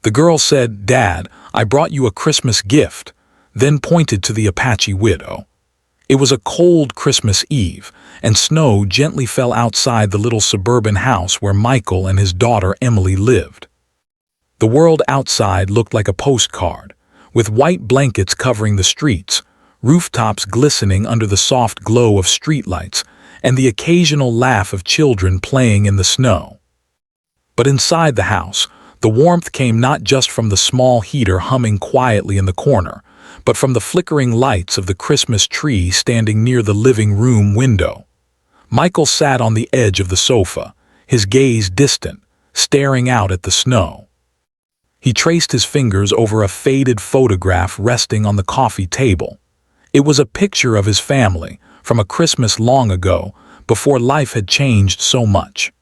The girl said, "Dad, I brought you a Christmas gift," then pointed to the Apache widow. It was a cold Christmas Eve, and snow gently fell outside the little suburban house where Michael and his daughter Emily lived. The world outside looked like a postcard, with white blankets covering the streets, rooftops glistening under the soft glow of streetlights, and the occasional laugh of children playing in the snow. But inside the house, the warmth came not just from the small heater humming quietly in the corner, but from the flickering lights of the Christmas tree standing near the living room window. Michael sat on the edge of the sofa, his gaze distant, staring out at the snow. He traced his fingers over a faded photograph resting on the coffee table. It was a picture of his family from a Christmas long ago, before life had changed so much.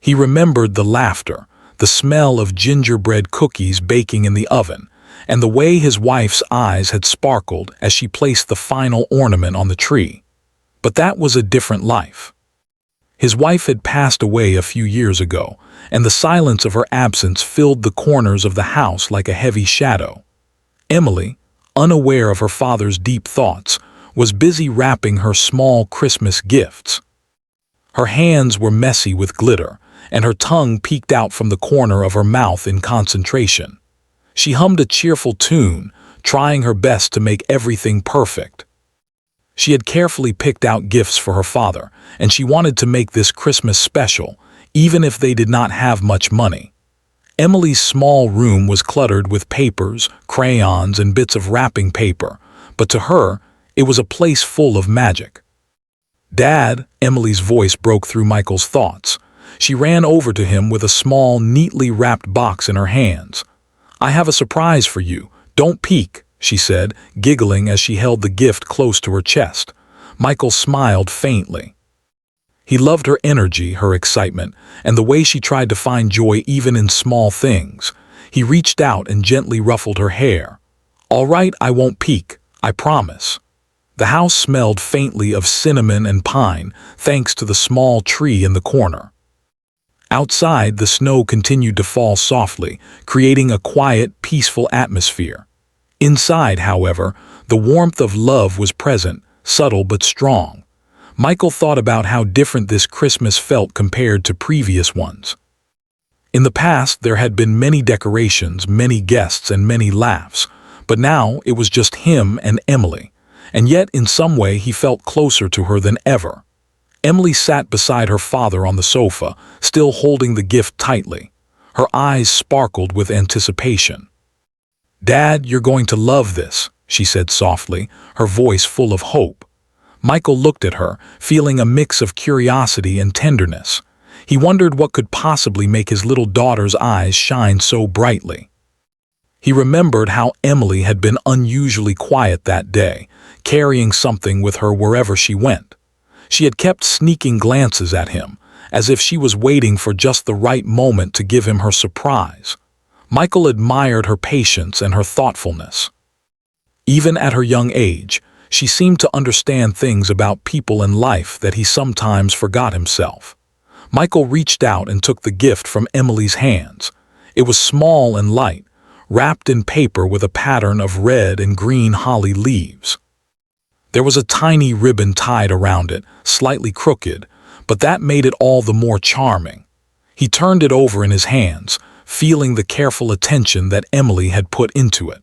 He remembered the laughter, the smell of gingerbread cookies baking in the oven, and the way his wife's eyes had sparkled as she placed the final ornament on the tree. But that was a different life. His wife had passed away a few years ago, and the silence of her absence filled the corners of the house like a heavy shadow. Emily, unaware of her father's deep thoughts, was busy wrapping her small Christmas gifts. Her hands were messy with glitter, and her tongue peeked out from the corner of her mouth in concentration. She hummed a cheerful tune, trying her best to make everything perfect. She had carefully picked out gifts for her father, and she wanted to make this Christmas special, even if they did not have much money. Emily's small room was cluttered with papers, crayons, and bits of wrapping paper, but to her, it was a place full of magic. "Dad," Emily's voice broke through Michael's thoughts. She ran over to him with a small, neatly wrapped box in her hands. "I have a surprise for you. Don't peek," she said, giggling as she held the gift close to her chest. Michael smiled faintly. He loved her energy, her excitement, and the way she tried to find joy even in small things. He reached out and gently ruffled her hair. "All right, I won't peek, I promise." The house smelled faintly of cinnamon and pine, thanks to the small tree in the corner. Outside, the snow continued to fall softly, creating a quiet, peaceful atmosphere. Inside, however, the warmth of love was present, subtle but strong. Michael thought about how different this Christmas felt compared to previous ones. In the past, there had been many decorations, many guests, and many laughs, but now it was just him and Emily, and yet in some way he felt closer to her than ever. Emily sat beside her father on the sofa, still holding the gift tightly. Her eyes sparkled with anticipation. "Dad, you're going to love this," she said softly, her voice full of hope. Michael looked at her, feeling a mix of curiosity and tenderness. He wondered what could possibly make his little daughter's eyes shine so brightly. He remembered how Emily had been unusually quiet that day, carrying something with her wherever she went. She had kept sneaking glances at him, as if she was waiting for just the right moment to give him her surprise. Michael admired her patience and her thoughtfulness. Even at her young age, she seemed to understand things about people and life that he sometimes forgot himself. Michael reached out and took the gift from Emily's hands. It was small and light, wrapped in paper with a pattern of red and green holly leaves. There was a tiny ribbon tied around it, slightly crooked, but that made it all the more charming. He turned it over in his hands, feeling the careful attention that Emily had put into it.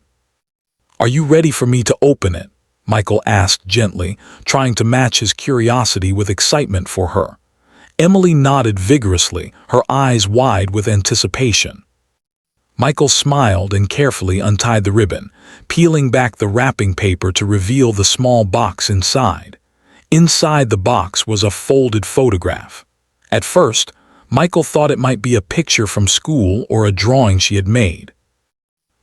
"Are you ready for me to open it?" Michael asked gently, trying to match his curiosity with excitement for her. Emily nodded vigorously, her eyes wide with anticipation. Michael smiled and carefully untied the ribbon, peeling back the wrapping paper to reveal the small box inside. Inside the box was a folded photograph. At first, Michael thought it might be a picture from school or a drawing she had made.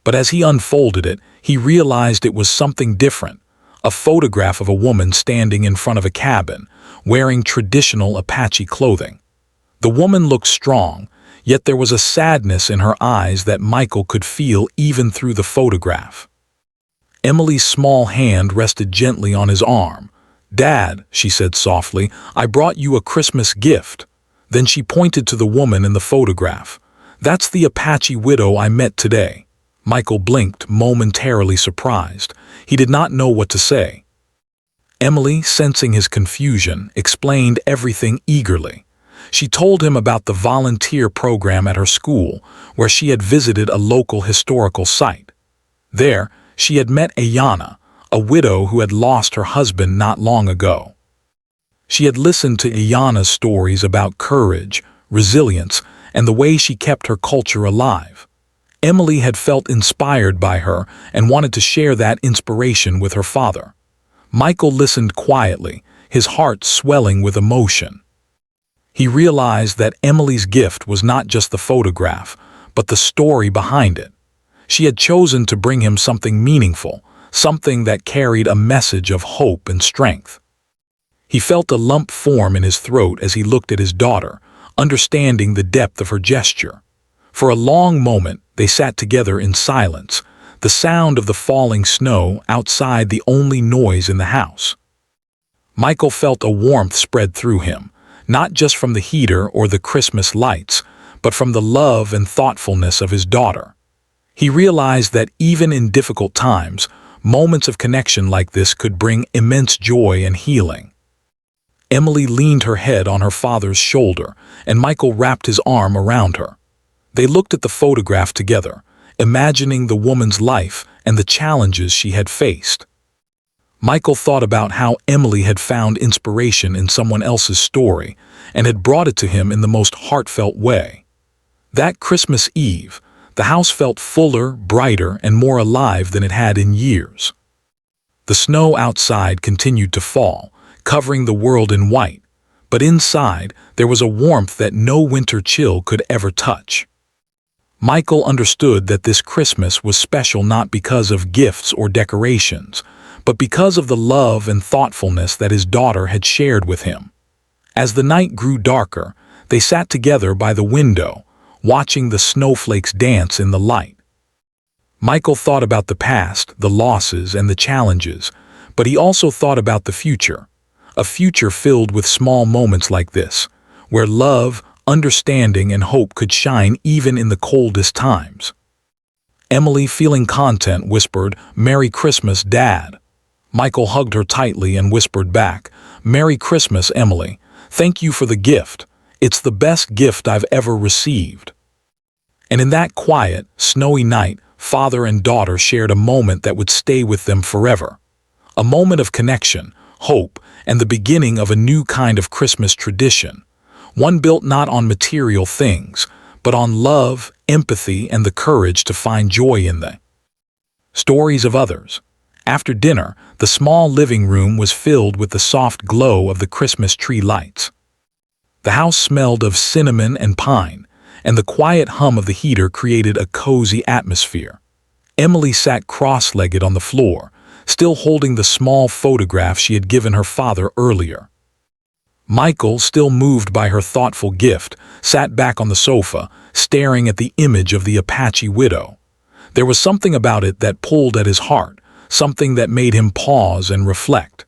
But as he unfolded it, he realized it was something different, a photograph of a woman standing in front of a cabin, wearing traditional Apache clothing. The woman looked strong, yet there was a sadness in her eyes that Michael could feel even through the photograph. Emily's small hand rested gently on his arm. "Dad," she said softly, "I brought you a Christmas gift." Then she pointed to the woman in the photograph. "That's the Apache widow I met today." Michael blinked, momentarily surprised. He did not know what to say. Emily, sensing his confusion, explained everything eagerly. She told him about the volunteer program at her school, where she had visited a local historical site. There, she had met Ayanna, a widow who had lost her husband not long ago. She had listened to Ayanna's stories about courage, resilience, and the way she kept her culture alive. Emily had felt inspired by her and wanted to share that inspiration with her father. Michael listened quietly, his heart swelling with emotion. He realized that Emily's gift was not just the photograph, but the story behind it. She had chosen to bring him something meaningful, something that carried a message of hope and strength. He felt a lump form in his throat as he looked at his daughter, understanding the depth of her gesture. For a long moment, they sat together in silence, the sound of the falling snow outside the only noise in the house. Michael felt a warmth spread through him, not just from the heater or the Christmas lights, but from the love and thoughtfulness of his daughter. He realized that even in difficult times, moments of connection like this could bring immense joy and healing. Emily leaned her head on her father's shoulder, and Michael wrapped his arm around her. They looked at the photograph together, imagining the woman's life and the challenges she had faced. Michael thought about how Emily had found inspiration in someone else's story and had brought it to him in the most heartfelt way. That Christmas Eve, the house felt fuller, brighter, and more alive than it had in years. The snow outside continued to fall, covering the world in white, but inside there was a warmth that no winter chill could ever touch. Michael understood that this Christmas was special not because of gifts or decorations, but because of the love and thoughtfulness that his daughter had shared with him. As the night grew darker, they sat together by the window, watching the snowflakes dance in the light. Michael thought about the past, the losses, and the challenges, but he also thought about the future, a future filled with small moments like this, where love, understanding, and hope could shine even in the coldest times. Emily, feeling content, whispered, "Merry Christmas, Dad." Michael hugged her tightly and whispered back, "Merry Christmas, Emily. Thank you for the gift. It's the best gift I've ever received." And in that quiet, snowy night, father and daughter shared a moment that would stay with them forever. A moment of connection, hope, and the beginning of a new kind of Christmas tradition. One built not on material things, but on love, empathy, and the courage to find joy in the stories of others. After dinner, the small living room was filled with the soft glow of the Christmas tree lights. The house smelled of cinnamon and pine, and the quiet hum of the heater created a cozy atmosphere. Emily sat cross-legged on the floor, still holding the small photograph she had given her father earlier. Michael, still moved by her thoughtful gift, sat back on the sofa, staring at the image of the Apache widow. There was something about it that pulled at his heart, something that made him pause and reflect.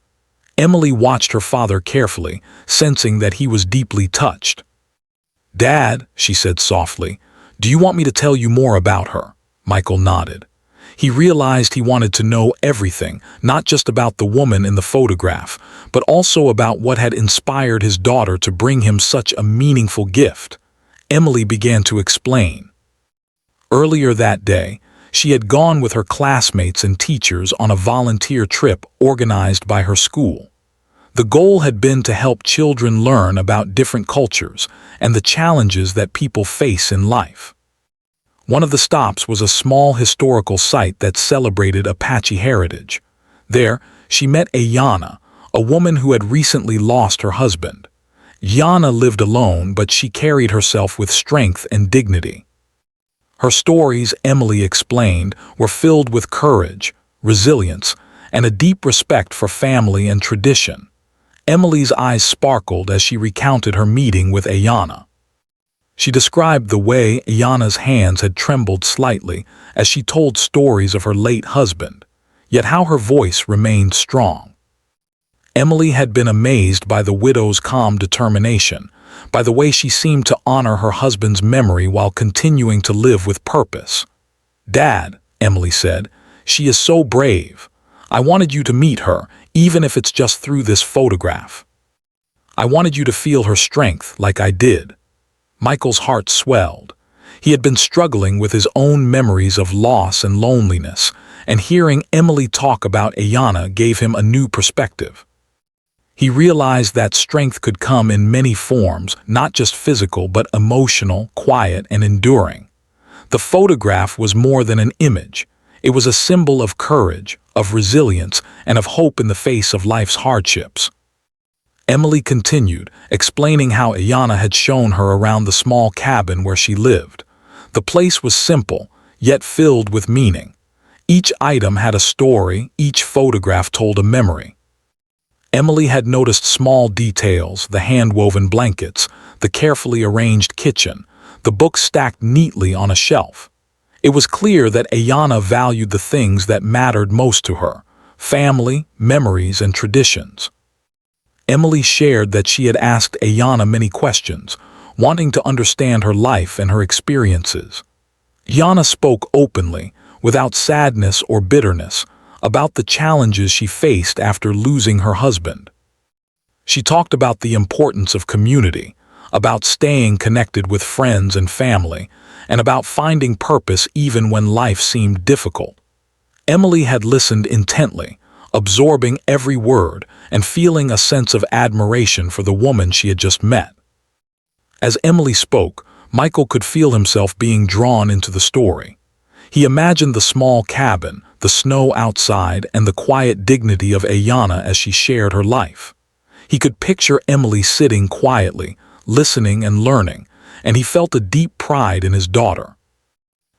Emily watched her father carefully, sensing that he was deeply touched. "Dad," she said softly, "do you want me to tell you more about her?" Michael nodded. He realized he wanted to know everything, not just about the woman in the photograph, but also about what had inspired his daughter to bring him such a meaningful gift. Emily began to explain. Earlier that day, she had gone with her classmates and teachers on a volunteer trip organized by her school. The goal had been to help children learn about different cultures and the challenges that people face in life. One of the stops was a small historical site that celebrated Apache heritage. There, she met Ayanna, a woman who had recently lost her husband. Ayanna lived alone, but she carried herself with strength and dignity. Her stories, Emily explained, were filled with courage, resilience, and a deep respect for family and tradition. Emily's eyes sparkled as she recounted her meeting with Ayanna. She described the way Ayanna's hands had trembled slightly as she told stories of her late husband, yet how her voice remained strong. Emily had been amazed by the widow's calm determination, by the way she seemed to honor her husband's memory while continuing to live with purpose. "Dad," Emily said, "she is so brave. I wanted you to meet her, even if it's just through this photograph. I wanted you to feel her strength like I did." Michael's heart swelled. He had been struggling with his own memories of loss and loneliness, and hearing Emily talk about Ayanna gave him a new perspective. He realized that strength could come in many forms, not just physical but emotional, quiet, and enduring. The photograph was more than an image. It was a symbol of courage, of resilience, and of hope in the face of life's hardships. Emily continued, explaining how Ayanna had shown her around the small cabin where she lived. The place was simple, yet filled with meaning. Each item had a story, each photograph told a memory. Emily had noticed small details, the hand-woven blankets, the carefully arranged kitchen, the books stacked neatly on a shelf. It was clear that Ayanna valued the things that mattered most to her: family, memories, and traditions. Emily shared that she had asked Ayanna many questions, wanting to understand her life and her experiences. Ayanna spoke openly, without sadness or bitterness, about the challenges she faced after losing her husband. She talked about the importance of community, about staying connected with friends and family, and about finding purpose even when life seemed difficult. Emily had listened intently, absorbing every word and feeling a sense of admiration for the woman she had just met. As Emily spoke, Michael could feel himself being drawn into the story. He imagined the small cabin, the snow outside, and the quiet dignity of Ayanna as she shared her life. He could picture Emily sitting quietly, listening and learning, and he felt a deep pride in his daughter.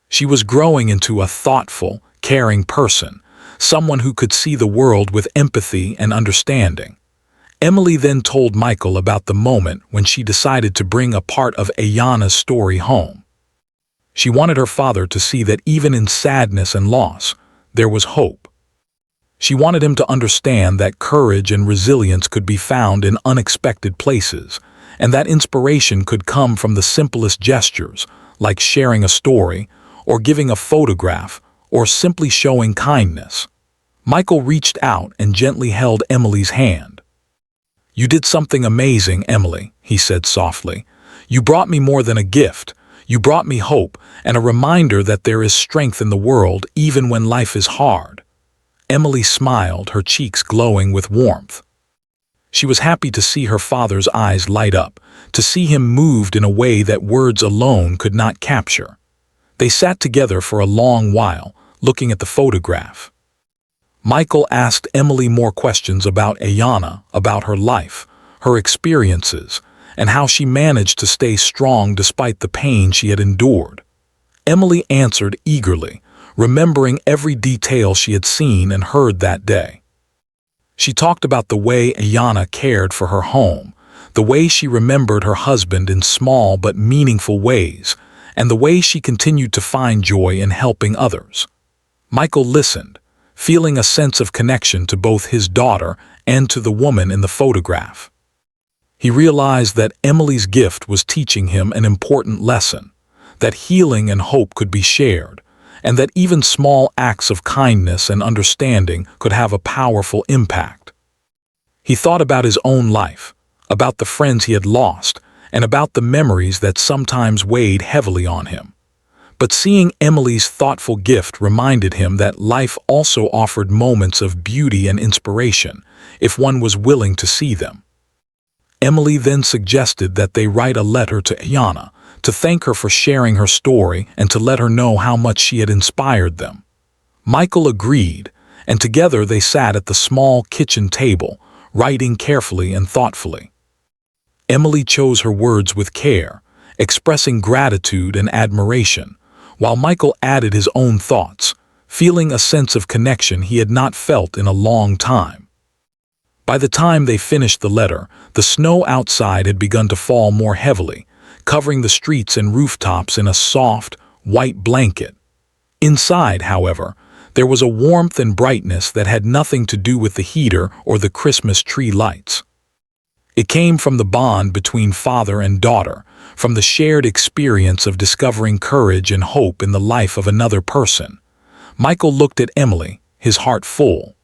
She was growing into a thoughtful, caring person, someone who could see the world with empathy and understanding. Emily then told Michael about the moment when she decided to bring a part of Ayanna's story home. She wanted her father to see that even in sadness and loss, there was hope. She wanted him to understand that courage and resilience could be found in unexpected places, and that inspiration could come from the simplest gestures, like sharing a story, or giving a photograph, or simply showing kindness. Michael reached out and gently held Emily's hand. "You did something amazing, Emily," he said softly. "You brought me more than a gift. You brought me hope and a reminder that there is strength in the world even when life is hard." Emily smiled, her cheeks glowing with warmth. She was happy to see her father's eyes light up, to see him moved in a way that words alone could not capture. They sat together for a long while, looking at the photograph. Michael asked Emily more questions about Ayanna, about her life, her experiences, and how she managed to stay strong despite the pain she had endured. Emily answered eagerly, remembering every detail she had seen and heard that day. She talked about the way Ayanna cared for her home, the way she remembered her husband in small but meaningful ways, and the way she continued to find joy in helping others. Michael listened, feeling a sense of connection to both his daughter and to the woman in the photograph. He realized that Emily's gift was teaching him an important lesson, that healing and hope could be shared, and that even small acts of kindness and understanding could have a powerful impact. He thought about his own life, about the friends he had lost, and about the memories that sometimes weighed heavily on him. But seeing Emily's thoughtful gift reminded him that life also offered moments of beauty and inspiration, if one was willing to see them. Emily then suggested that they write a letter to Ayanna, to thank her for sharing her story and to let her know how much she had inspired them. Michael agreed, and together they sat at the small kitchen table, writing carefully and thoughtfully. Emily chose her words with care, expressing gratitude and admiration, while Michael added his own thoughts, feeling a sense of connection he had not felt in a long time. By the time they finished the letter, the snow outside had begun to fall more heavily, covering the streets and rooftops in a soft, white blanket. Inside, however, there was a warmth and brightness that had nothing to do with the heater or the Christmas tree lights. It came from the bond between father and daughter, from the shared experience of discovering courage and hope in the life of another person. Michael looked at Emily, his heart full.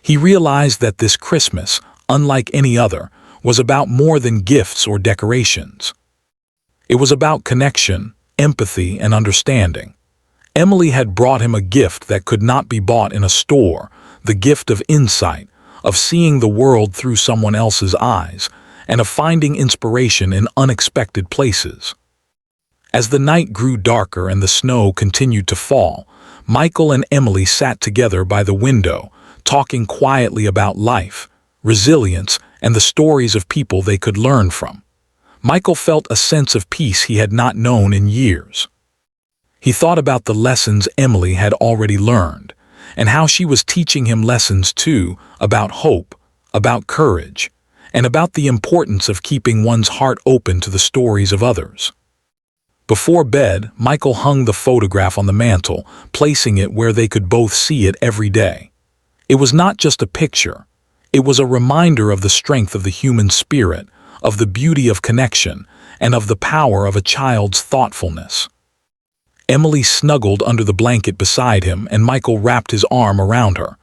He realized that this Christmas, unlike any other, was about more than gifts or decorations. It was about connection, empathy, and understanding. Emily had brought him a gift that could not be bought in a store, the gift of insight, of seeing the world through someone else's eyes, and of finding inspiration in unexpected places. As the night grew darker and the snow continued to fall, Michael and Emily sat together by the window, talking quietly about life, resilience, and the stories of people they could learn from. Michael felt a sense of peace he had not known in years. He thought about the lessons Emily had already learned, and how she was teaching him lessons too, about hope, about courage, and about the importance of keeping one's heart open to the stories of others. Before bed, Michael hung the photograph on the mantel, placing it where they could both see it every day. It was not just a picture. It was a reminder of the strength of the human spirit, of the beauty of connection, and of the power of a child's thoughtfulness. Emily snuggled under the blanket beside him, and Michael wrapped his arm around her.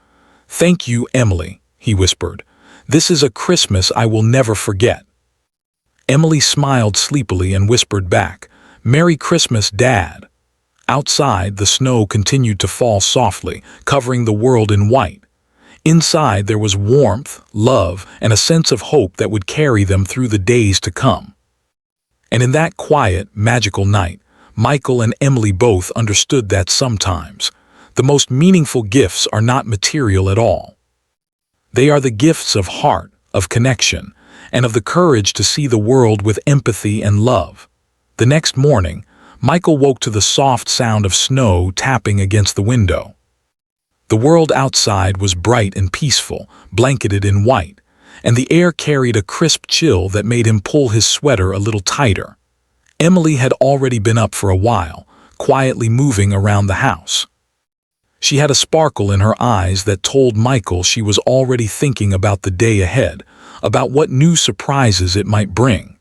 "Thank you, Emily," he whispered. "This is a Christmas I will never forget." Emily smiled sleepily and whispered back, "Merry Christmas, Dad." Outside, the snow continued to fall softly, covering the world in white. Inside, there was warmth, love, and a sense of hope that would carry them through the days to come. And in that quiet, magical night, Michael and Emily both understood that sometimes the most meaningful gifts are not material at all. They are the gifts of heart, of connection, and of the courage to see the world with empathy and love. The next morning, Michael woke to the soft sound of snow tapping against the window. The world outside was bright and peaceful, blanketed in white, and the air carried a crisp chill that made him pull his sweater a little tighter. Emily had already been up for a while, quietly moving around the house. She had a sparkle in her eyes that told Michael she was already thinking about the day ahead, about what new surprises it might bring.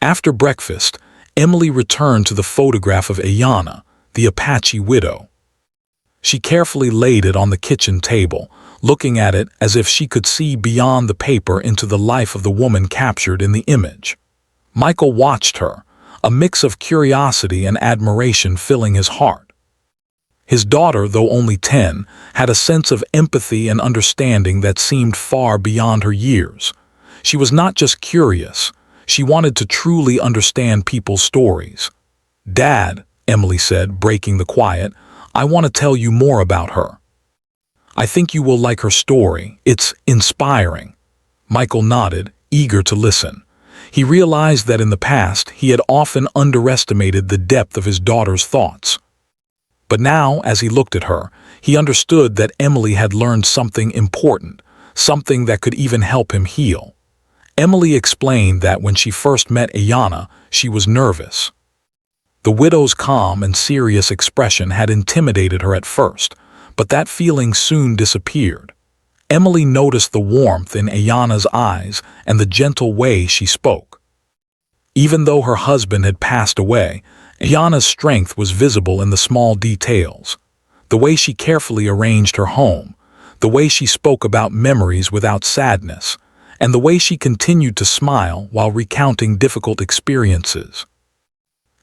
After breakfast, Emily returned to the photograph of Ayanna, the Apache widow. She carefully laid it on the kitchen table, looking at it as if she could see beyond the paper into the life of the woman captured in the image. Michael watched her, a mix of curiosity and admiration filling his heart. His daughter, though only 10, had a sense of empathy and understanding that seemed far beyond her years. She was not just curious, she wanted to truly understand people's stories. "Dad," Emily said, breaking the quiet, "I want to tell you more about her. I think you will like her story. It's inspiring." Michael nodded, eager to listen. He realized that in the past he had often underestimated the depth of his daughter's thoughts. But now, as he looked at her, he understood that Emily had learned something important, something that could even help him heal. Emily explained that when she first met Ayanna, she was nervous. The widow's calm and serious expression had intimidated her at first, but that feeling soon disappeared. Emily noticed the warmth in Ayanna's eyes and the gentle way she spoke. Even though her husband had passed away, Ayanna's strength was visible in the small details. The way she carefully arranged her home, the way she spoke about memories without sadness, and the way she continued to smile while recounting difficult experiences.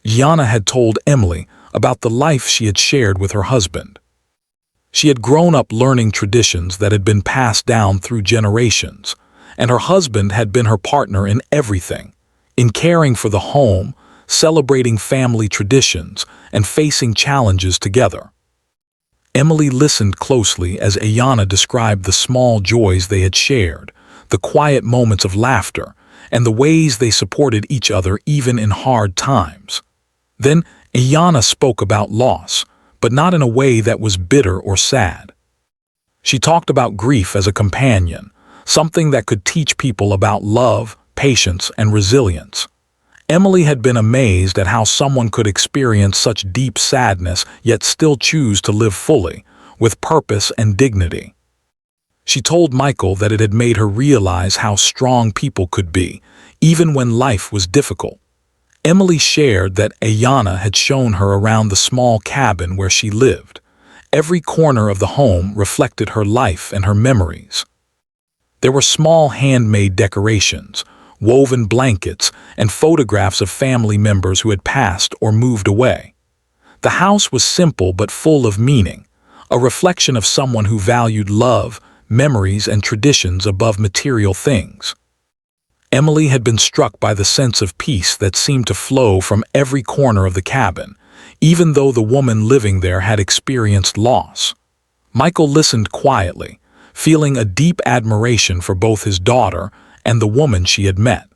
Ayanna had told Emily about the life she had shared with her husband. She had grown up learning traditions that had been passed down through generations, and her husband had been her partner in everything, in caring for the home, celebrating family traditions, and facing challenges together. Emily listened closely as Ayanna described the small joys they had shared, the quiet moments of laughter, and the ways they supported each other even in hard times. Then Ayanna spoke about loss, but not in a way that was bitter or sad. She talked about grief as a companion, something that could teach people about love, patience, and resilience. Emily had been amazed at how someone could experience such deep sadness yet still choose to live fully, with purpose and dignity. She told Michael that it had made her realize how strong people could be, even when life was difficult. Emily shared that Ayanna had shown her around the small cabin where she lived. Every corner of the home reflected her life and her memories. There were small handmade decorations, woven blankets, and photographs of family members who had passed or moved away. The house was simple but full of meaning, a reflection of someone who valued love, memories, and traditions above material things. Emily had been struck by the sense of peace that seemed to flow from every corner of the cabin, even though the woman living there had experienced loss. Michael listened quietly, feeling a deep admiration for both his daughter and the woman she had met.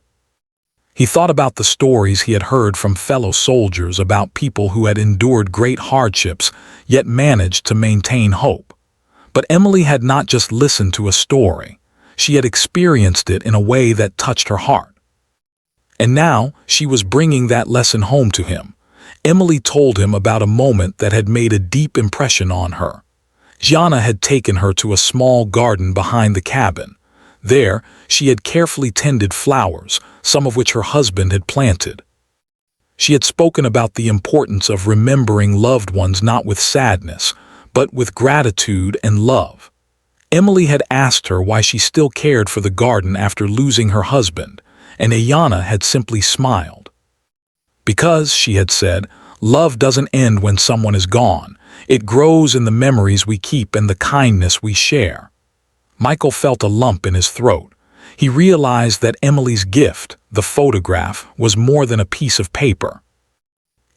He thought about the stories he had heard from fellow soldiers about people who had endured great hardships yet managed to maintain hope. But Emily had not just listened to a story. She had experienced it in a way that touched her heart. And now she was bringing that lesson home to him. Emily told him about a moment that had made a deep impression on her. Gianna had taken her to a small garden behind the cabin. There, she had carefully tended flowers, some of which her husband had planted. She had spoken about the importance of remembering loved ones not with sadness, but with gratitude and love. Emily had asked her why she still cared for the garden after losing her husband, and Ayanna had simply smiled. Because, she had said, love doesn't end when someone is gone. It grows in the memories we keep and the kindness we share. Michael felt a lump in his throat. He realized that Emily's gift, the photograph, was more than a piece of paper.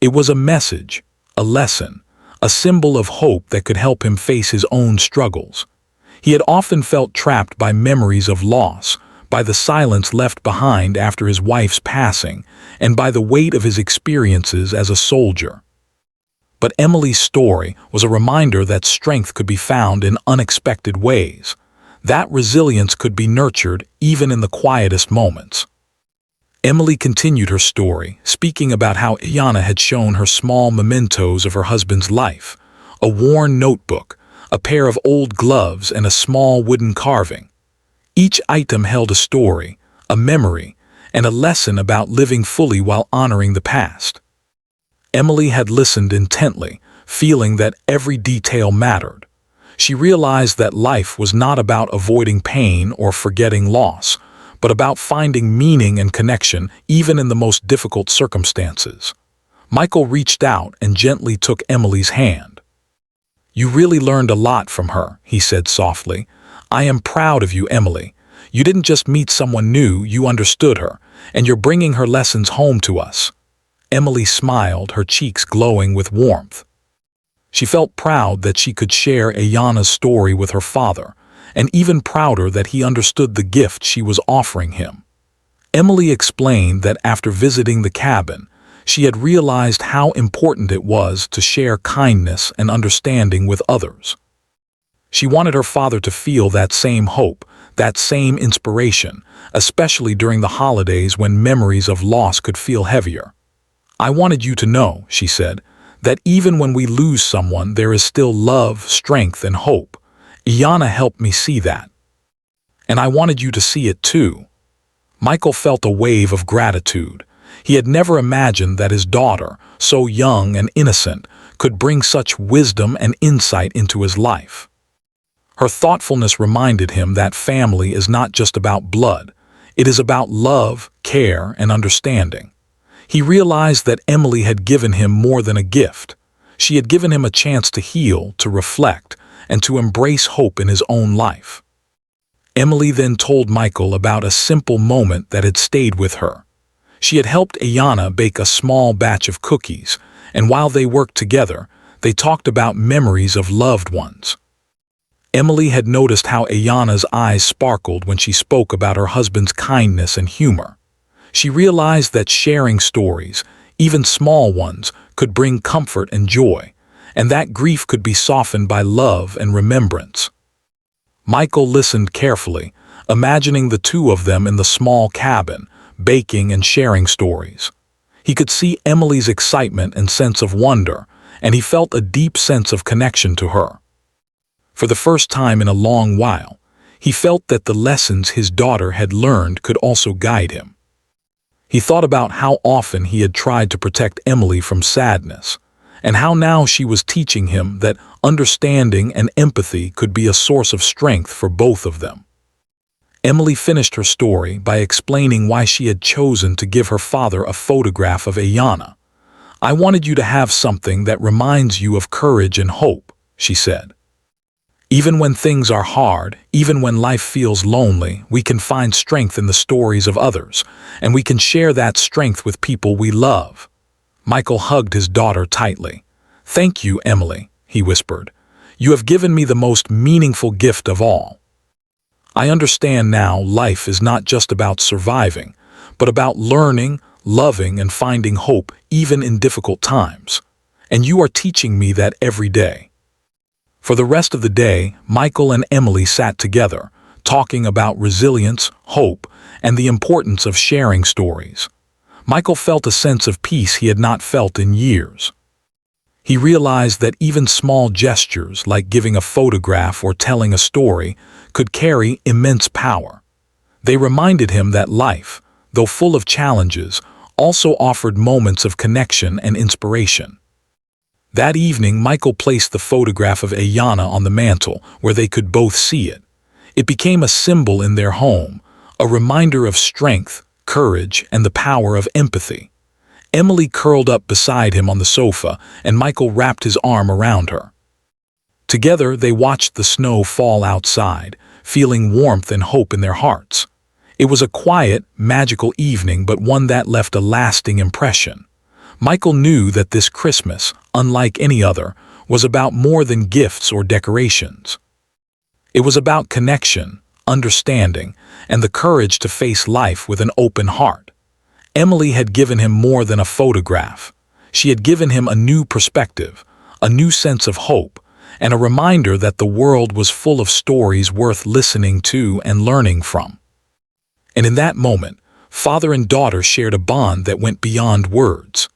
It was a message, a lesson, a symbol of hope that could help him face his own struggles. He had often felt trapped by memories of loss, by the silence left behind after his wife's passing, and by the weight of his experiences as a soldier. But Emily's story was a reminder that strength could be found in unexpected ways. That resilience could be nurtured even in the quietest moments. Emily continued her story, speaking about how Ayanna had shown her small mementos of her husband's life, a worn notebook, a pair of old gloves, and a small wooden carving. Each item held a story, a memory, and a lesson about living fully while honoring the past. Emily had listened intently, feeling that every detail mattered. She realized that life was not about avoiding pain or forgetting loss, but about finding meaning and connection even in the most difficult circumstances. Michael reached out and gently took Emily's hand. "You really learned a lot from her," he said softly. "I am proud of you, Emily. You didn't just meet someone new, you understood her, and you're bringing her lessons home to us." Emily smiled, her cheeks glowing with warmth. She felt proud that she could share Ayanna's story with her father, and even prouder that he understood the gift she was offering him. Emily explained that after visiting the cabin, she had realized how important it was to share kindness and understanding with others. She wanted her father to feel that same hope, that same inspiration, especially during the holidays when memories of loss could feel heavier. "I wanted you to know," she said, "that even when we lose someone, there is still love, strength, and hope. Ayanna helped me see that. And I wanted you to see it too." Michael felt a wave of gratitude. He had never imagined that his daughter, so young and innocent, could bring such wisdom and insight into his life. Her thoughtfulness reminded him that family is not just about blood. It is about love, care, and understanding. He realized that Emily had given him more than a gift. She had given him a chance to heal, to reflect, and to embrace hope in his own life. Emily then told Michael about a simple moment that had stayed with her. She had helped Ayanna bake a small batch of cookies, and while they worked together, they talked about memories of loved ones. Emily had noticed how Ayanna's eyes sparkled when she spoke about her husband's kindness and humor. She realized that sharing stories, even small ones, could bring comfort and joy, and that grief could be softened by love and remembrance. Michael listened carefully, imagining the two of them in the small cabin, baking and sharing stories. He could see Emily's excitement and sense of wonder, and he felt a deep sense of connection to her. For the first time in a long while, He felt that the lessons his daughter had learned could also guide him. He thought about how often he had tried to protect Emily from sadness, and how now she was teaching him that understanding and empathy could be a source of strength for both of them. Emily finished her story by explaining why she had chosen to give her father a photograph of Ayana. "I wanted you to have something that reminds you of courage and hope," she said. "Even when things are hard, even when life feels lonely, we can find strength in the stories of others, and we can share that strength with people we love." Michael hugged his daughter tightly. "Thank you, Emily," he whispered. "You have given me the most meaningful gift of all. I understand now life is not just about surviving, but about learning, loving, and finding hope even in difficult times. And you are teaching me that every day." For the rest of the day, Michael and Emily sat together, talking about resilience, hope, and the importance of sharing stories. Michael felt a sense of peace he had not felt in years. He realized that even small gestures like giving a photograph or telling a story could carry immense power. They reminded him that life, though full of challenges, also offered moments of connection and inspiration. That evening, Michael placed the photograph of Ayana on the mantel where they could both see it. It became a symbol in their home, a reminder of strength, courage, and the power of empathy. Emily curled up beside him on the sofa, and Michael wrapped his arm around her. Together, they watched the snow fall outside, feeling warmth and hope in their hearts. It was a quiet, magical evening, but one that left a lasting impression. Michael knew that this Christmas, unlike any other, was about more than gifts or decorations. It was about connection, understanding, and the courage to face life with an open heart. Emily had given him more than a photograph. She had given him a new perspective, a new sense of hope, and a reminder that the world was full of stories worth listening to and learning from. And in that moment, father and daughter shared a bond that went beyond words.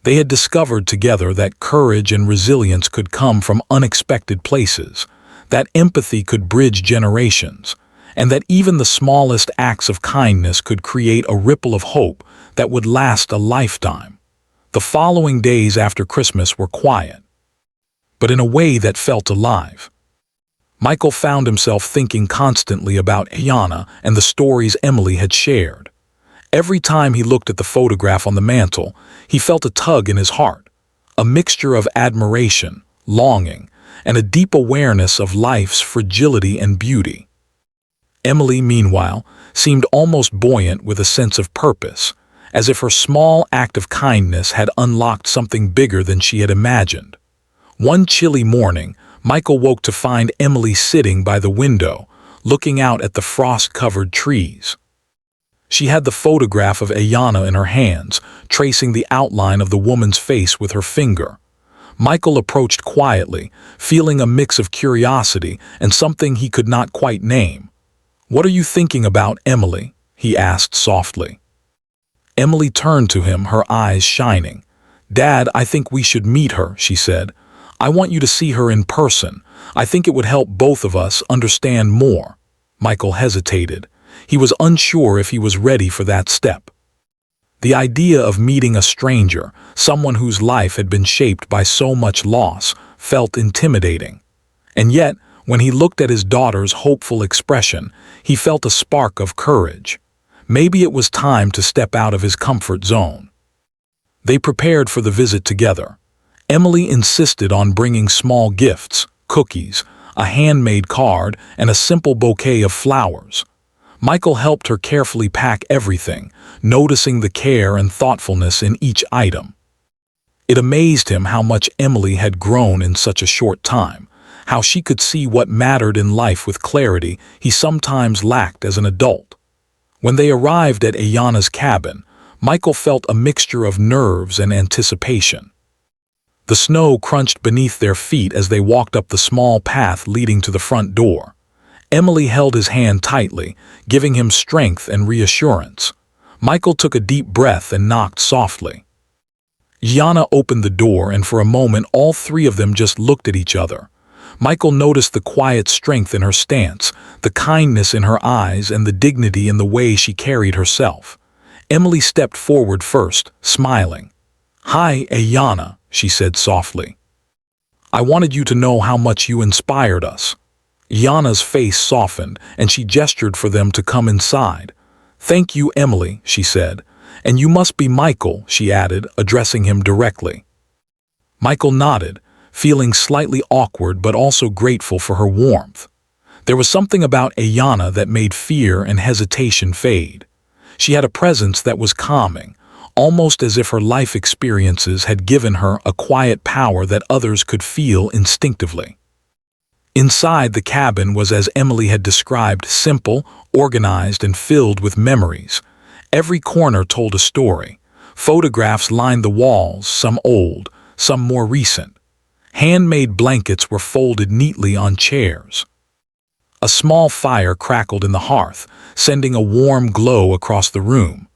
They had discovered together that courage and resilience could come from unexpected places, that empathy could bridge generations, and that even the smallest acts of kindness could create a ripple of hope that would last a lifetime. The following days after Christmas were quiet, but in a way that felt alive. Michael found himself thinking constantly about Ayana and the stories Emily had shared. Every time he looked at the photograph on the mantel, he felt a tug in his heart, a mixture of admiration, longing, and a deep awareness of life's fragility and beauty. Emily, meanwhile, seemed almost buoyant with a sense of purpose, as if her small act of kindness had unlocked something bigger than she had imagined. One chilly morning, Michael woke to find Emily sitting by the window, looking out at the frost-covered trees. She had the photograph of Ayana in her hands, tracing the outline of the woman's face with her finger. Michael approached quietly, feeling a mix of curiosity and something he could not quite name. "What are you thinking about, Emily?" he asked softly. Emily turned to him, her eyes shining. "Dad, I think we should meet her," she said. "I want you to see her in person. I think it would help both of us understand more." Michael hesitated. He was unsure if he was ready for that step. The idea of meeting a stranger, someone whose life had been shaped by so much loss, felt intimidating. And yet, when he looked at his daughter's hopeful expression, he felt a spark of courage. Maybe it was time to step out of his comfort zone. They prepared for the visit together. Emily insisted on bringing small gifts, cookies, a handmade card, and a simple bouquet of flowers. Michael helped her carefully pack everything, noticing the care and thoughtfulness in each item. It amazed him how much Emily had grown in such a short time, how she could see what mattered in life with clarity he sometimes lacked as an adult. When they arrived at Ayana's cabin, Michael felt a mixture of nerves and anticipation. The snow crunched beneath their feet as they walked up the small path leading to the front door. Emily held his hand tightly, giving him strength and reassurance. Michael took a deep breath and knocked softly. Ayana opened the door, and for a moment all three of them just looked at each other. Michael noticed the quiet strength in her stance, the kindness in her eyes, and the dignity in the way she carried herself. Emily stepped forward first, smiling. "Hi, Ayana," she said softly. "I wanted you to know how much you inspired us." Ayana's face softened, and she gestured for them to come inside. "Thank you, Emily," she said. "And you must be Michael," she added, addressing him directly. Michael nodded, feeling slightly awkward but also grateful for her warmth. There was something about Ayana that made fear and hesitation fade. She had a presence that was calming, almost as if her life experiences had given her a quiet power that others could feel instinctively. Inside, the cabin was as Emily had described, simple, organized, and filled with memories. Every corner told a story. Photographs lined the walls, some old, some more recent. Handmade blankets were folded neatly on chairs. A small fire crackled in the hearth, sending a warm glow across the room.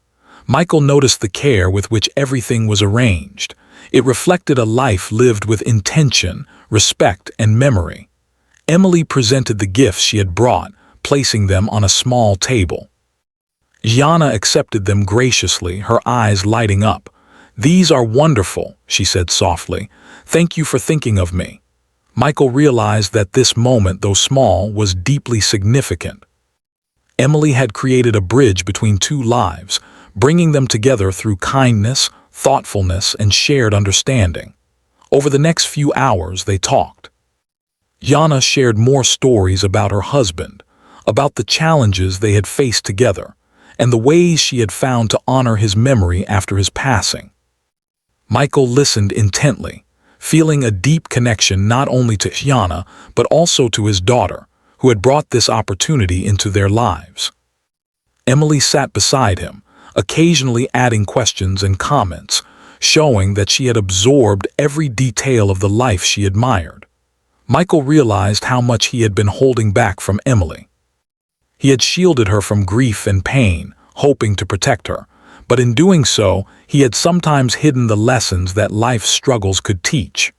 Michael noticed the care with which everything was arranged. It reflected a life lived with intention, respect, and memory. Emily presented the gifts she had brought, placing them on a small table. Ayana accepted them graciously, her eyes lighting up. "These are wonderful," she said softly. "Thank you for thinking of me." Michael realized that this moment, though small, was deeply significant. Emily had created a bridge between two lives, bringing them together through kindness, thoughtfulness, and shared understanding. Over the next few hours, they talked. Ayana shared more stories about her husband, about the challenges they had faced together, and the ways she had found to honor his memory after his passing. Michael listened intently, feeling a deep connection not only to Ayana but also to his daughter, who had brought this opportunity into their lives. Emily sat beside him, occasionally adding questions and comments, showing that she had absorbed every detail of the life she admired. Michael realized how much he had been holding back from Emily. He had shielded her from grief and pain, hoping to protect her, but in doing so, he had sometimes hidden the lessons that life's struggles could teach.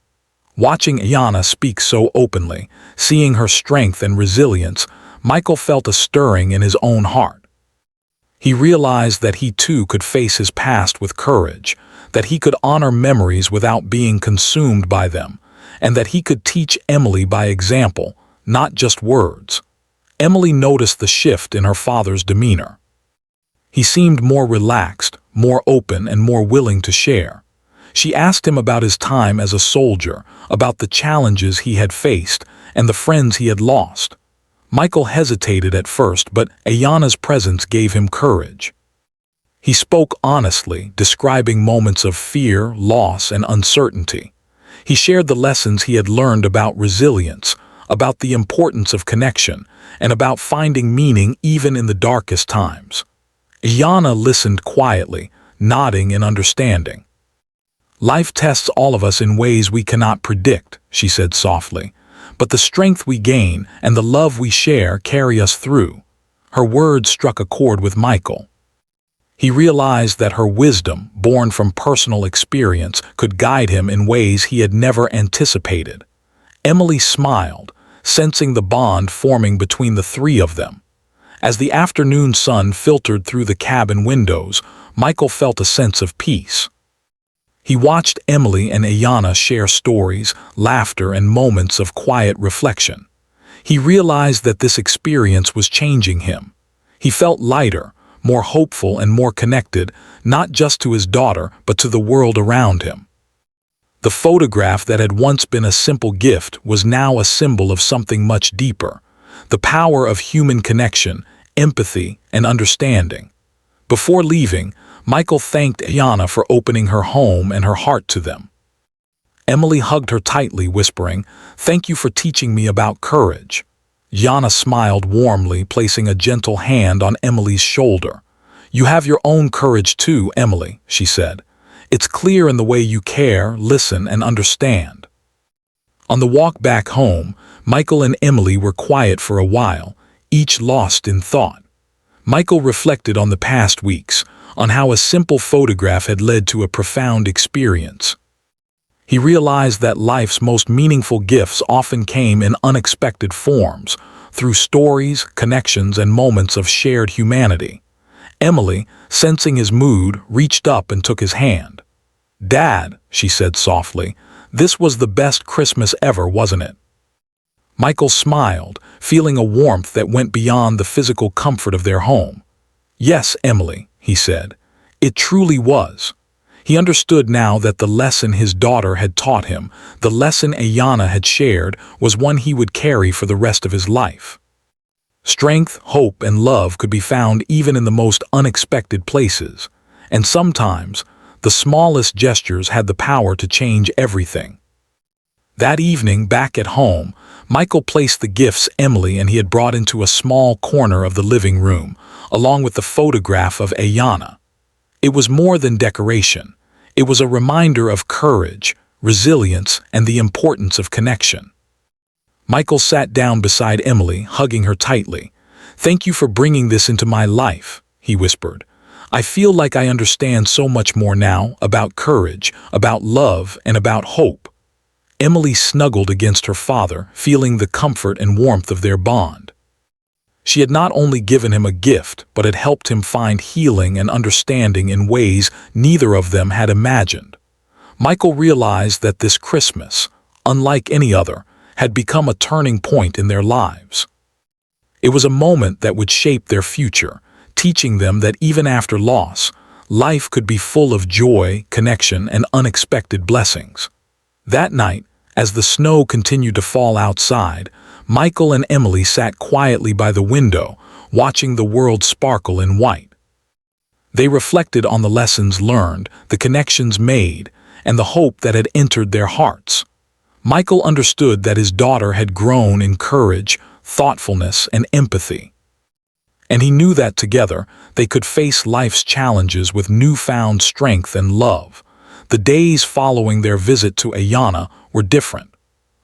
Watching Ayana speak so openly, seeing her strength and resilience, Michael felt a stirring in his own heart. He realized that he too could face his past with courage, that he could honor memories without being consumed by them, and that he could teach Emily by example, not just words. Emily noticed the shift in her father's demeanor. He seemed more relaxed, more open, and more willing to share. She asked him about his time as a soldier, about the challenges he had faced, and the friends he had lost. Michael hesitated at first, but Ayana's presence gave him courage. He spoke honestly, describing moments of fear, loss, and uncertainty. He shared the lessons he had learned about resilience, about the importance of connection, and about finding meaning even in the darkest times. Ayana listened quietly, nodding in understanding. "Life tests all of us in ways we cannot predict," she said softly, "but the strength we gain and the love we share carry us through." Her words struck a chord with Michael. He realized that her wisdom, born from personal experience, could guide him in ways he had never anticipated. Emily smiled, sensing the bond forming between the three of them. As the afternoon sun filtered through the cabin windows, Michael felt a sense of peace. He watched Emily and Ayana share stories, laughter, and moments of quiet reflection. He realized that this experience was changing him. He felt lighter, more hopeful, and more connected, not just to his daughter, but to the world around him. The photograph that had once been a simple gift was now a symbol of something much deeper: the power of human connection, empathy, and understanding. Before leaving, Michael thanked Ayana for opening her home and her heart to them. Emily hugged her tightly, whispering, "Thank you for teaching me about courage." Ayana smiled warmly, placing a gentle hand on Emily's shoulder. "You have your own courage too, Emily," she said. "It's clear in the way you care, listen, and understand." On the walk back home, Michael and Emily were quiet for a while, each lost in thought. Michael reflected on the past weeks, on how a simple photograph had led to a profound experience. He realized that life's most meaningful gifts often came in unexpected forms, through stories, connections, and moments of shared humanity. Emily, sensing his mood, reached up and took his hand. "Dad," she said softly, "this was the best Christmas ever, wasn't it?" Michael smiled, feeling a warmth that went beyond the physical comfort of their home. "Yes, Emily," he said, "it truly was." He understood now that the lesson his daughter had taught him, the lesson Ayanna had shared, was one he would carry for the rest of his life. Strength, hope, and love could be found even in the most unexpected places, and sometimes the smallest gestures had the power to change everything. That evening, back at home, Michael placed the gifts Emily and he had brought into a small corner of the living room, along with the photograph of Ayanna. It was more than decoration. It was a reminder of courage, resilience, and the importance of connection. Michael sat down beside Emily, hugging her tightly. "Thank you for bringing this into my life," he whispered. "I feel like I understand so much more now, about courage, about love, and about hope." Emily snuggled against her father, feeling the comfort and warmth of their bond. She had not only given him a gift, but had helped him find healing and understanding in ways neither of them had imagined. Michael realized that this Christmas, unlike any other, had become a turning point in their lives. It was a moment that would shape their future, teaching them that even after loss, life could be full of joy, connection, and unexpected blessings. That night, as the snow continued to fall outside, Michael and Emily sat quietly by the window, watching the world sparkle in white. They reflected on the lessons learned, the connections made, and the hope that had entered their hearts. Michael understood that his daughter had grown in courage, thoughtfulness, and empathy. And he knew that together they could face life's challenges with newfound strength and love. The days following their visit to Ayanna were different.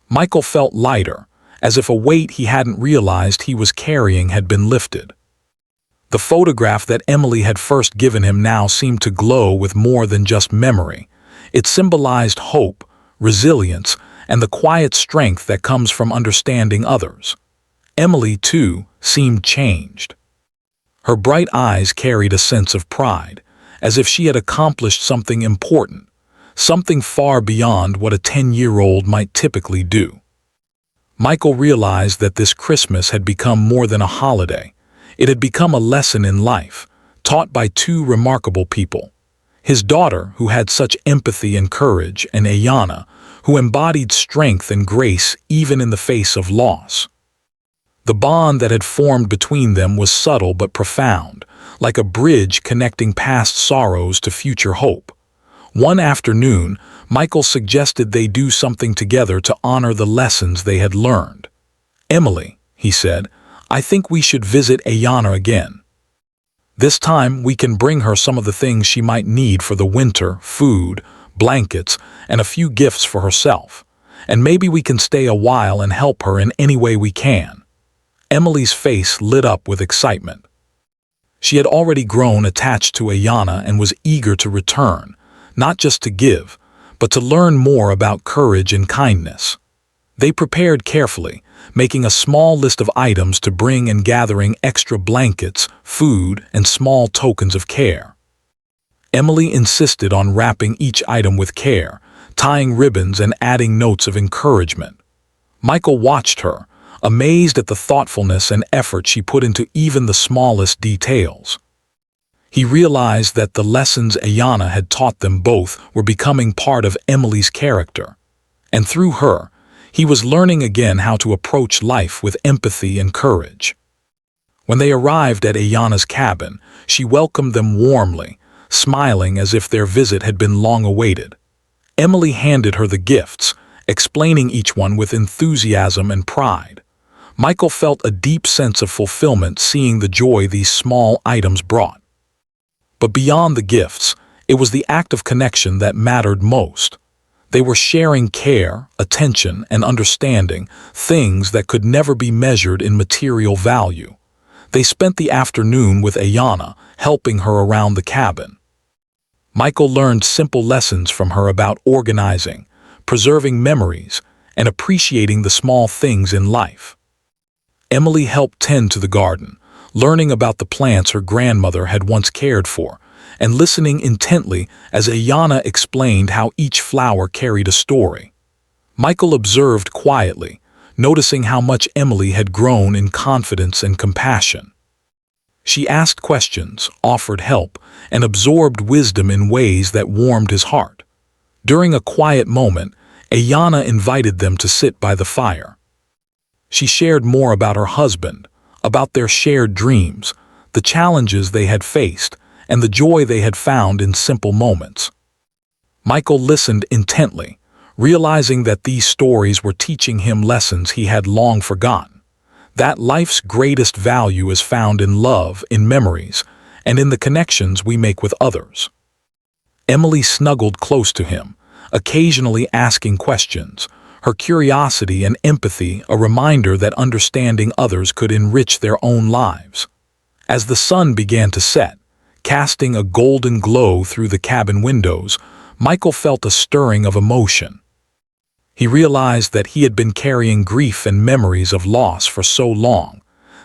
Michael felt lighter, as if a weight he hadn't realized he was carrying had been lifted. The photograph that Emily had first given him now seemed to glow with more than just memory. It symbolized hope, resilience, and the quiet strength that comes from understanding others. Emily, too, seemed changed. Her bright eyes carried a sense of pride, as if she had accomplished something important, something far beyond what a 10-year-old might typically do. Michael realized that this Christmas had become more than a holiday. It had become a lesson in life, taught by two remarkable people. His daughter, who had such empathy and courage, and Ayanna, who embodied strength and grace even in the face of loss. The bond that had formed between them was subtle but profound, like a bridge connecting past sorrows to future hope. One afternoon, Michael suggested they do something together to honor the lessons they had learned. "Emily," he said, "I think we should visit Ayanna again. This time we can bring her some of the things she might need for the winter, food, blankets, and a few gifts for herself. And maybe we can stay a while and help her in any way we can." Emily's face lit up with excitement. She had already grown attached to Ayanna and was eager to return, not just to give, but to learn more about courage and kindness. They prepared carefully, making a small list of items to bring and gathering extra blankets, food, and small tokens of care. Emily insisted on wrapping each item with care, tying ribbons and adding notes of encouragement. Michael watched her, amazed at the thoughtfulness and effort she put into even the smallest details. He realized that the lessons Ayanna had taught them both were becoming part of Emily's character, and through her, he was learning again how to approach life with empathy and courage. When they arrived at Ayanna's cabin, she welcomed them warmly, smiling as if their visit had been long awaited. Emily handed her the gifts, explaining each one with enthusiasm and pride. Michael felt a deep sense of fulfillment seeing the joy these small items brought. But beyond the gifts, it was the act of connection that mattered most. They were sharing care, attention, and understanding, things that could never be measured in material value. They spent the afternoon with Ayanna, helping her around the cabin. Michael learned simple lessons from her about organizing, preserving memories, and appreciating the small things in life. Emily helped tend to the garden, learning about the plants her grandmother had once cared for, and listening intently as Ayanna explained how each flower carried a story. Michael observed quietly, noticing how much Emily had grown in confidence and compassion. She asked questions, offered help, and absorbed wisdom in ways that warmed his heart. During a quiet moment, Ayanna invited them to sit by the fire. She shared more about her husband, about their shared dreams, the challenges they had faced, and the joy they had found in simple moments. Michael listened intently, realizing that these stories were teaching him lessons he had long forgotten. That life's greatest value is found in love, in memories, and in the connections we make with others. Emily snuggled close to him, occasionally asking questions, her curiosity and empathy a reminder that understanding others could enrich their own lives. As the sun began to set, casting a golden glow through the cabin windows, Michael felt a stirring of emotion. He realized that he had been carrying grief and memories of loss for so long,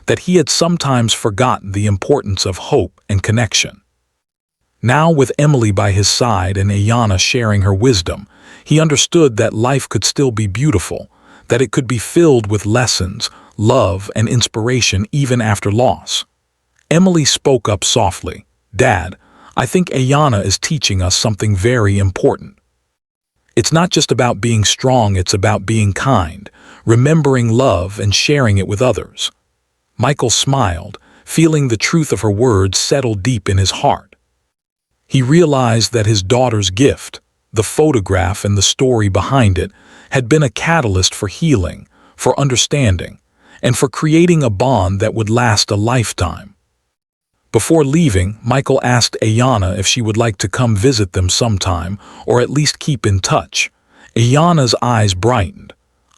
that he had sometimes forgotten the importance of hope and connection. Now, with Emily by his side and Ayanna sharing her wisdom, he understood that life could still be beautiful, that it could be filled with lessons, love, and inspiration even after loss. Emily spoke up softly. "Dad, I think Ayanna is teaching us something very important. It's not just about being strong, it's about being kind, remembering love and sharing it with others." Michael smiled, feeling the truth of her words settle deep in his heart. He realized that his daughter's gift, the photograph and the story behind it, had been a catalyst for healing, for understanding, and for creating a bond that would last a lifetime. Before leaving, Michael asked Ayanna if she would like to come visit them sometime, or at least keep in touch. Ayanna's eyes brightened.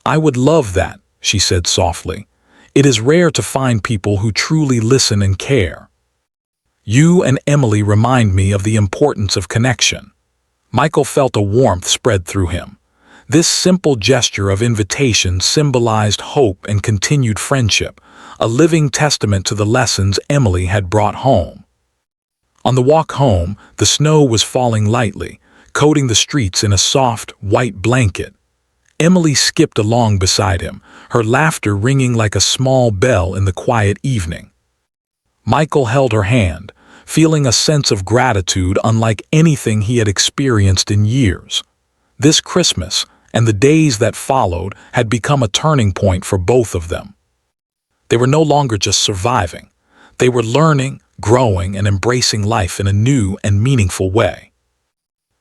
"I would love that," she said softly. "It is rare to find people who truly listen and care. You and Emily remind me of the importance of connection." Michael felt a warmth spread through him. This simple gesture of invitation symbolized hope and continued friendship, a living testament to the lessons Emily had brought home. On the walk home, the snow was falling lightly, coating the streets in a soft, white blanket. Emily skipped along beside him, her laughter ringing like a small bell in the quiet evening. Michael held her hand, feeling a sense of gratitude unlike anything he had experienced in years. This Christmas, and the days that followed, had become a turning point for both of them. They were no longer just surviving. They were learning, growing, and embracing life in a new and meaningful way.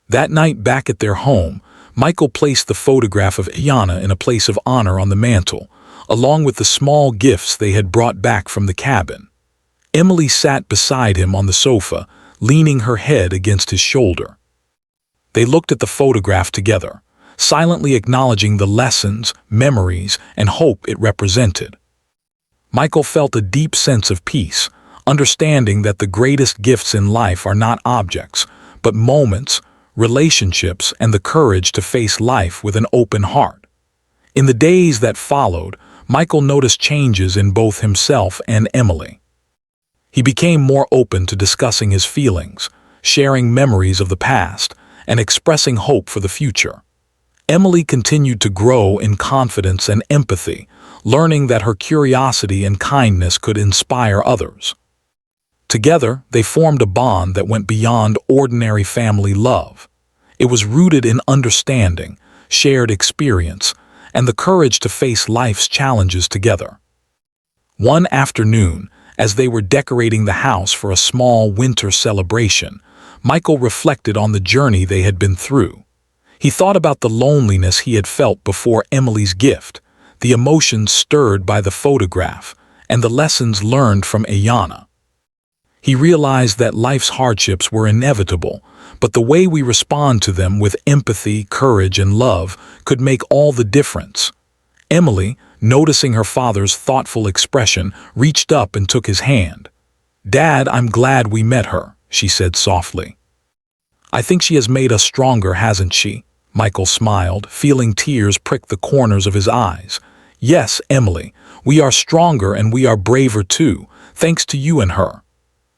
That night back at their home, Michael placed the photograph of Ayanna in a place of honor on the mantel, along with the small gifts they had brought back from the cabin. Emily sat beside him on the sofa, leaning her head against his shoulder. They looked at the photograph together, silently acknowledging the lessons, memories, and hope it represented. Michael felt a deep sense of peace, understanding that the greatest gifts in life are not objects, but moments, relationships, and the courage to face life with an open heart. In the days that followed, Michael noticed changes in both himself and Emily. He became more open to discussing his feelings, sharing memories of the past, and expressing hope for the future. Emily continued to grow in confidence and empathy, learning that her curiosity and kindness could inspire others. Together, they formed a bond that went beyond ordinary family love. It was rooted in understanding, shared experience, and the courage to face life's challenges together. One afternoon, as they were decorating the house for a small winter celebration, Michael reflected on the journey they had been through. He thought about the loneliness he had felt before Emily's gift, the emotions stirred by the photograph, and the lessons learned from Ayanna. He realized that life's hardships were inevitable, but the way we respond to them with empathy, courage, and love could make all the difference. Emily, noticing her father's thoughtful expression, reached up and took his hand. "Dad, I'm glad we met her," she said softly. "I think she has made us stronger, hasn't she?" Michael smiled, feeling tears prick the corners of his eyes. "Yes, Emily, we are stronger and we are braver too, thanks to you and her."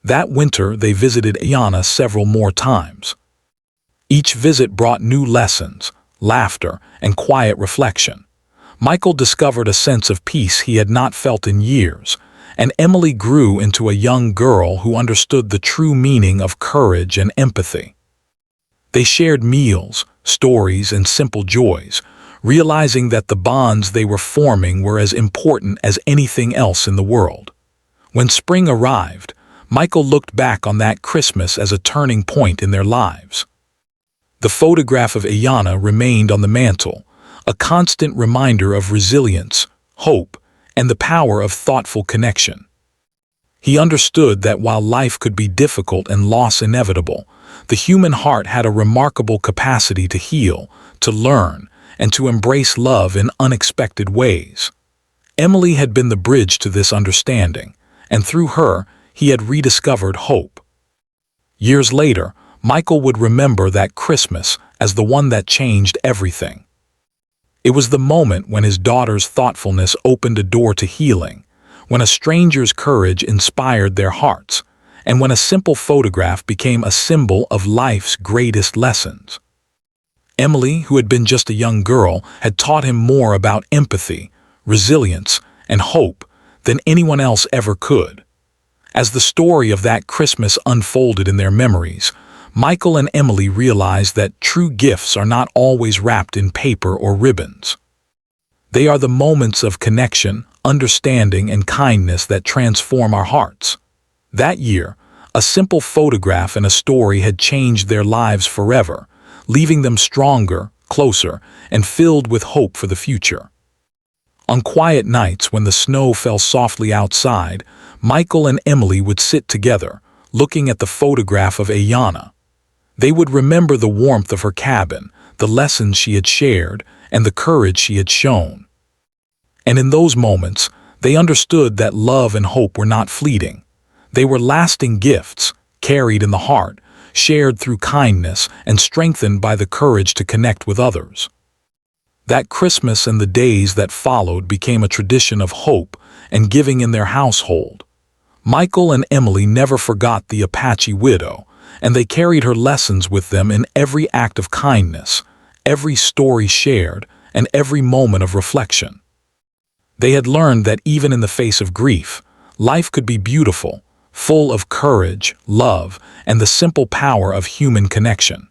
That winter, they visited Ayana several more times. Each visit brought new lessons, laughter, and quiet reflection. Michael discovered a sense of peace he had not felt in years, and Emily grew into a young girl who understood the true meaning of courage and empathy. They shared meals, stories, and simple joys, realizing that the bonds they were forming were as important as anything else in the world. When spring arrived, Michael looked back on that Christmas as a turning point in their lives. The photograph of Ayana remained on the mantel, a constant reminder of resilience, hope, and the power of thoughtful connection. He understood that while life could be difficult and loss inevitable, the human heart had a remarkable capacity to heal, to learn, and to embrace love in unexpected ways. Emily had been the bridge to this understanding, and through her, he had rediscovered hope. Years later, Michael would remember that Christmas as the one that changed everything. It was the moment when his daughter's thoughtfulness opened a door to healing, when a stranger's courage inspired their hearts, and when a simple photograph became a symbol of life's greatest lessons. Emily, who had been just a young girl, had taught him more about empathy, resilience, and hope than anyone else ever could. As the story of that Christmas unfolded in their memories, Michael and Emily realized that true gifts are not always wrapped in paper or ribbons. They are the moments of connection, understanding, and kindness that transform our hearts. That year, a simple photograph and a story had changed their lives forever, leaving them stronger, closer, and filled with hope for the future. On quiet nights when the snow fell softly outside, Michael and Emily would sit together, looking at the photograph of Ayana. They would remember the warmth of her cabin, the lessons she had shared, and the courage she had shown. And in those moments, they understood that love and hope were not fleeting. They were lasting gifts, carried in the heart, shared through kindness, and strengthened by the courage to connect with others. That Christmas and the days that followed became a tradition of hope and giving in their household. Michael and Emily never forgot the Apache widow, and they carried her lessons with them in every act of kindness, every story shared, and every moment of reflection. They had learned that even in the face of grief, life could be beautiful, full of courage, love, and the simple power of human connection.